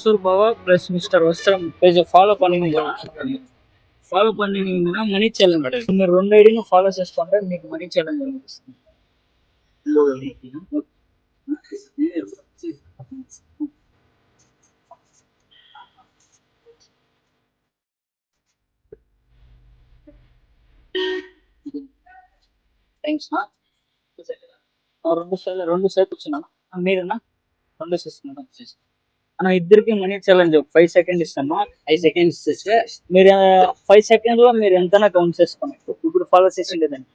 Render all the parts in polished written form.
வசூல் பவா plus mister வஸ்திரம் பேஜை ஃபாலோ பண்ணிங்கன்னா ஃபாலோ பண்ணினீங்கன்னா மணி சேலஞ்ச் இந்த 2 ஐடியும் ஃபாலோ செஸ் பண்ணுறேன் இன்னைக்கு மணி சேலஞ்ச் థ్యాంక్స్నా రెండు సేపు వచ్చినా మీరన్నా రెండు చేస్తున్నా అన్న ఇద్దరికి మనీ ఛాలెంజ్ 5 సెకండ్ ఇస్తాను 5 సెకండ్స్ ఇస్తే మీరు 5 సెకండ్ లో మీరు ఎంతైనా కౌంట్ చేసుకోండి ఇప్పుడు ఫాలో చేసి లేదండి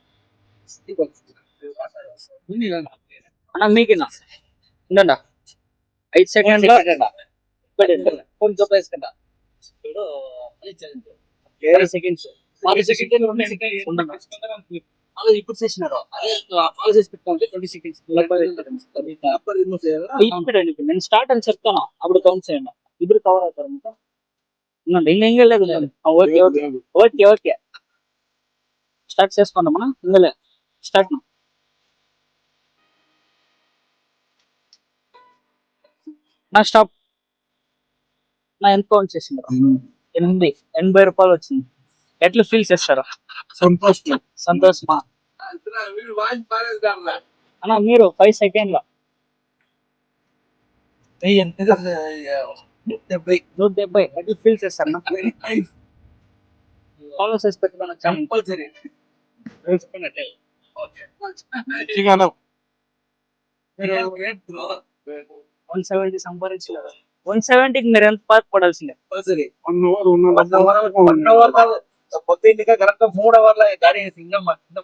అన్న మీకేనా ఉండండి 5 సెకండ్ కొంచెం వేసుకుంటా ఇప్పుడు 5 సెకండ్స్ 5 సెకండ్ ఇప్పుడు చేసినారు అదే ఫాలో చేసి పెట్టుకోండి 20 సెకండ్స్ ఇప్పుడండి నేను స్టార్ట్ అని చెప్తాను అప్పుడు కౌంట్ చేయండి ఇప్పుడు కవర్ అవుతారు ఇంకా ఇంకా లేదు okay okay okay okay start చేసుకున్నామా ఇంకలే స్టార్ట్ నా స్టాప్ నా ఎంత కౌంట్ చేసింది 80 రూపాయలు వచ్చింది ఎట్లా ఫీల్ చేస్తారా సంతోషమా అన్న మీరు 5 సెకండ్ లో 170 ఎట్లా ఫీల్ చేస్తారు ఫాలో చేసి పెట్టుకున్నా కంపల్సరీ 170 సంపాదించు 170కి మీరు ఎంత పార్క్ పడాల్సిందే పొద్దుగా కరెక్ట్ 3 అవర్ల గాడి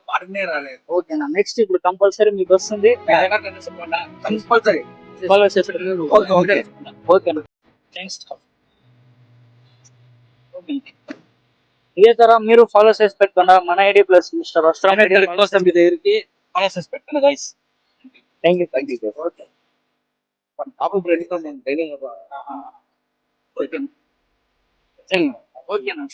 పార్క్నే రాలేదు ఓకేనా నెక్స్ట్ ఇప్పుడు కంపల్సరీ మీకు వస్తుంది కంపల్సరీ ఫాలో చేసి ఓకేనా థ్యాంక్స్ ఇదే తర మీరు ఫాలో చేసి పెట్టుకున్నా మన ఐడి ప్లస్ మిస్టర్ వస్త్రం కోసం మీ దగ్గరికి ఫాలో చేసి పెట్టుకున్నా గైస్ థ్యాంక్ యూ ఓకే పాపం ప్రెడిక్ట్ నేను ట్రైనింగ్ ఓకే ఓకేనా